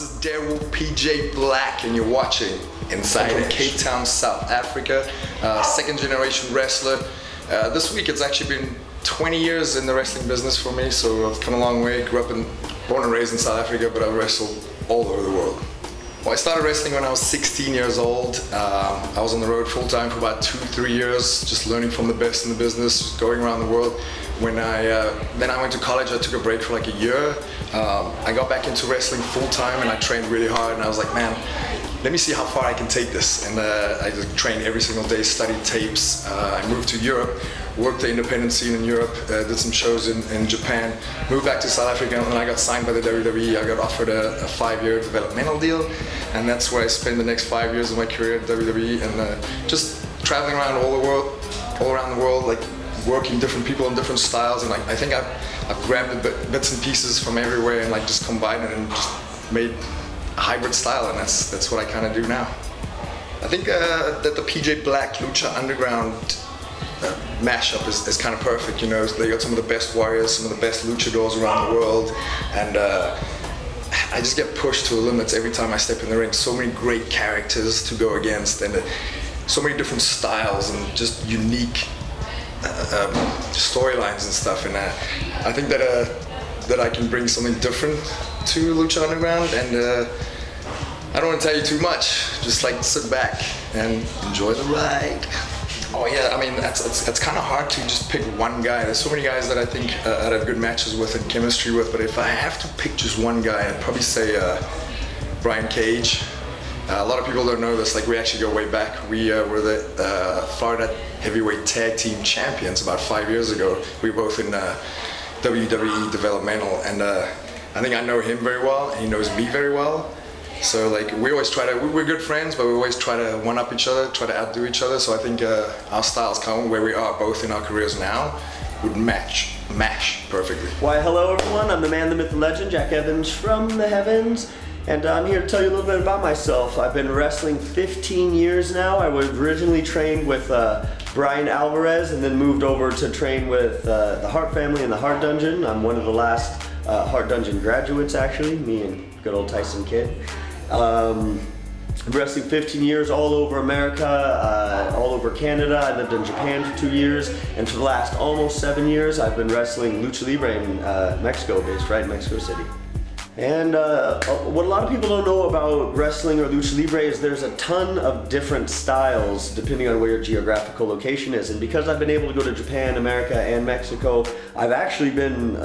This is Darewolf PJ Black, and you're watching Inside in Cape Town, South Africa. Second generation wrestler. This week it's actually been 20 years in the wrestling business for me, so I've come a long way. Born and raised in South Africa, but I've wrestled all over the world. Well, I started wrestling when I was 16 years old. I was on the road full time for about 2-3 years, just learning from the best in the business, going around the world. Then I went to college. I took a break for like a year. I got back into wrestling full time and I trained really hard, and I was like, man, let me see how far I can take this. And I just trained every single day, studied tapes. I moved to Europe, worked the independent scene in Europe, did some shows in Japan, moved back to South Africa, and I got signed by the WWE. I got offered a 5-year developmental deal, and that's where I spent the next 5 years of my career at WWE, and just traveling around all around the world, like working different people in different styles, and like I think I've grabbed the bits and pieces from everywhere and like just combined it and just made a hybrid style, and that's what I kind of do now. I think that the PJ Black Lucha Underground mashup is kind of perfect. You know, they got some of the best warriors, some of the best luchadors around the world, and I just get pushed to the limits every time I step in the ring. So many great characters to go against, and so many different styles and just unique storylines and stuff. And I think that I can bring something different to Lucha Underground, and I don't want to tell you too much. Just like sit back and enjoy the ride. Oh yeah, I mean it's kind of hard to just pick one guy. There's so many guys that I think I'd have good matches with and chemistry with, but if I have to pick just one guy, I'd probably say Brian Cage. A lot of people don't know this, like we actually go way back. We were the Florida Heavyweight Tag Team Champions about 5 years ago. We were both in WWE developmental, and I think I know him very well, and he knows me very well. So like we always try to, we're good friends, but we always try to one-up each other, try to outdo each other. So I think our styles come where we are both in our careers now would mash perfectly. Why, hello everyone, I'm the man, the myth, the legend, Jack Evans from the heavens. And I'm here to tell you a little bit about myself. I've been wrestling 15 years now. I was originally trained with Brian Alvarez and then moved over to train with the Hart family in the Hart Dungeon. I'm one of the last Hart Dungeon graduates, actually, me and good old Tyson Kidd. I'm wrestling 15 years all over America, all over Canada. I lived in Japan for 2 years, and for the last almost 7 years I've been wrestling Lucha Libre in Mexico, based right in Mexico City. And what a lot of people don't know about wrestling or Lucha Libre is there's a ton of different styles depending on where your geographical location is. And because I've been able to go to Japan, America, and Mexico, I've actually been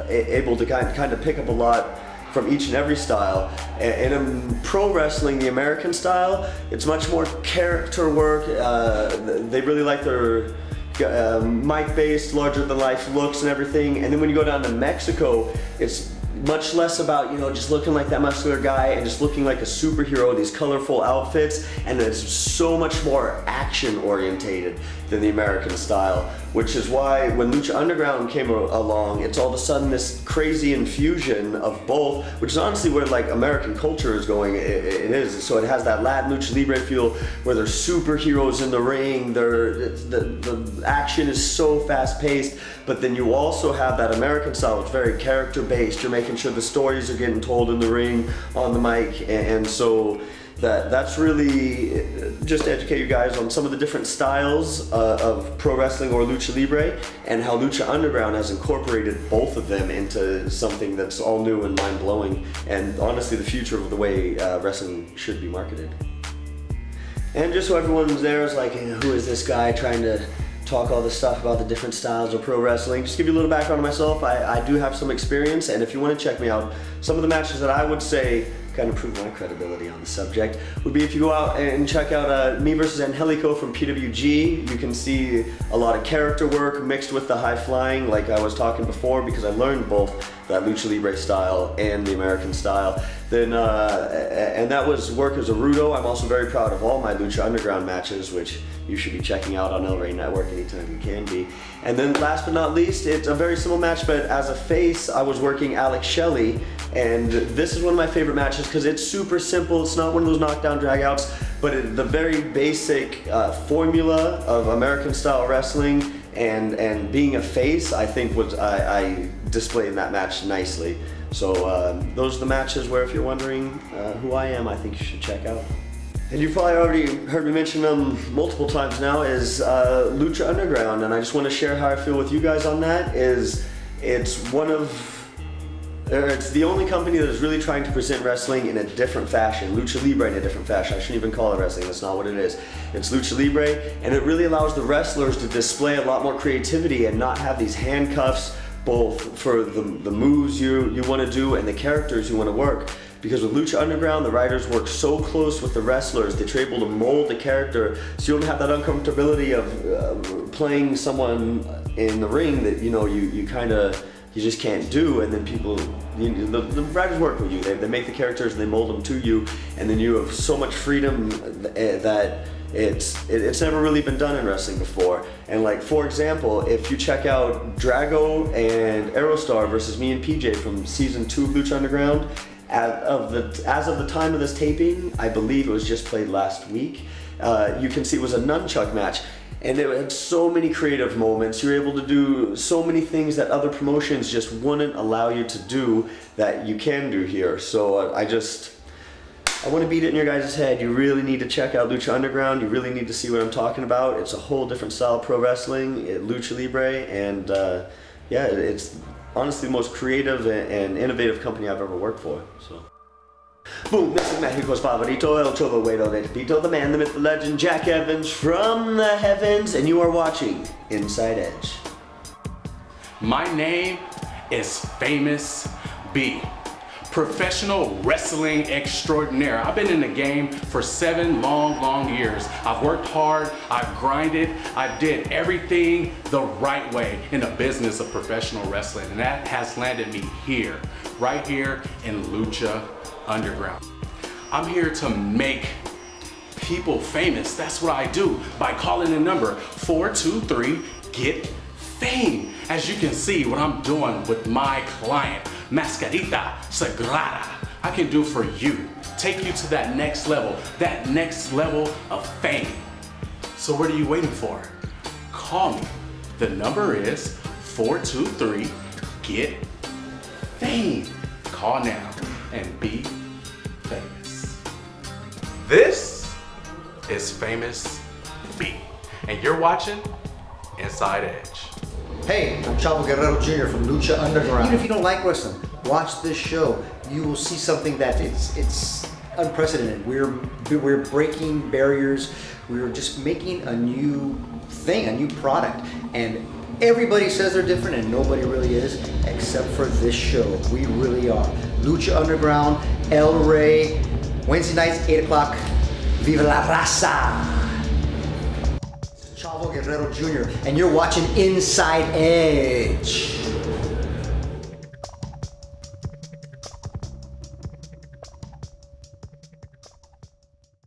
able to kind of pick up a lot from each and every style. And in pro wrestling, the American style, it's much more character work. They really like their mic-based, larger-than-life looks and everything. And then when you go down to Mexico, it's much less about, you know, just looking like that muscular guy and just looking like a superhero, these colorful outfits, and it's so much more action orientated than the American style, which is why when Lucha Underground came along, it's all of a sudden this crazy infusion of both, which is honestly where like American culture is going. It is. So it has that Latin Lucha Libre feel where there's superheroes in the ring, the action is so fast paced, but then you also have that American style, it's very character based. You're making sure the stories are getting told in the ring, on the mic, and so that's really just to educate you guys on some of the different styles of pro wrestling or Lucha Libre, and how Lucha Underground has incorporated both of them into something that's all new and mind-blowing, and honestly the future of the way wrestling should be marketed. And just so everyone's there is like, who is this guy trying to talk all this stuff about the different styles of pro wrestling? Just give you a little background on myself. I do have some experience, and if you want to check me out, some of the matches that I would say kind of prove my credibility on the subject would be if you go out and check out me versus Angelico from PWG. You can see a lot of character work mixed with the high flying, like I was talking before, because I learned both that Lucha Libre style and the American style. Then, and that was work as a Rudo. I'm also very proud of all my Lucha Underground matches, which you should be checking out on El Rey Network anytime you can be. And then last but not least, it's a very simple match, but as a face, I was working Alex Shelley, and this is one of my favorite matches because it's super simple. It's not one of those knockdown dragouts, but the very basic formula of American style wrestling and being a face, I think I displayed in that match nicely. So those are the matches where, if you're wondering who I am, I think you should check out. And you've probably already heard me mention them multiple times now, is Lucha Underground, and I just want to share how I feel with you guys on that. It's the only company that is really trying to present wrestling in a different fashion, Lucha Libre in a different fashion. I shouldn't even call it wrestling, that's not what it is. It's Lucha Libre, and it really allows the wrestlers to display a lot more creativity and not have these handcuffs, both for the moves you want to do and the characters you want to work. Because with Lucha Underground, the writers work so close with the wrestlers that you're able to mold the character, so you don't have that uncomfortability of playing someone in the ring that you just can't do, and then the writers work with you. They make the characters and they mold them to you, and then you have so much freedom that it's never really been done in wrestling before. And like, for example, if you check out Drago and Aerostar versus me and PJ from season 2 of Lucha Underground, as of the time of this taping, I believe it was just played last week, you can see it was a nunchuck match. And it had so many creative moments. You're able to do so many things that other promotions just wouldn't allow you to do that you can do here. So I want to beat it in your guys' head. You really need to check out Lucha Underground. You really need to see what I'm talking about. It's a whole different style of pro wrestling, Lucha Libre, and yeah, it's honestly the most creative and innovative company I've ever worked for. So. Boom, this is Mexico's favorito, el Chavo Guerrero de Tepito, the man, the myth, the legend, Jack Evans from the heavens, and you are watching Inside Edge. My name is Famous B, professional wrestling extraordinaire. I've been in the game for 7 long years. I've worked hard, I've grinded, I did everything the right way in the business of professional wrestling, and that has landed me here, right here in Lucha Underground. I'm here to make people famous. That's what I do by calling the number 423-GET-FAME. As you can see what I'm doing with my client, Mascarita Sagrada, I can do for you. Take you to that next level of fame. So what are you waiting for? Call me. The number is 423-GET-FAME. Call now and be famous. This is Famous B, and you're watching Inside Edge. Hey, I'm Chavo Guerrero Jr. from Lucha Underground. Even if you don't like wrestling, watch this show. You will see something that it's unprecedented. We're breaking barriers. We're just making a new thing, a new product, and everybody says they're different, and nobody really is, except for this show. We really are. Lucha Underground, El Rey, Wednesday nights, 8 o'clock. Viva la raza! Chavo Guerrero Jr., and you're watching Inside Edge.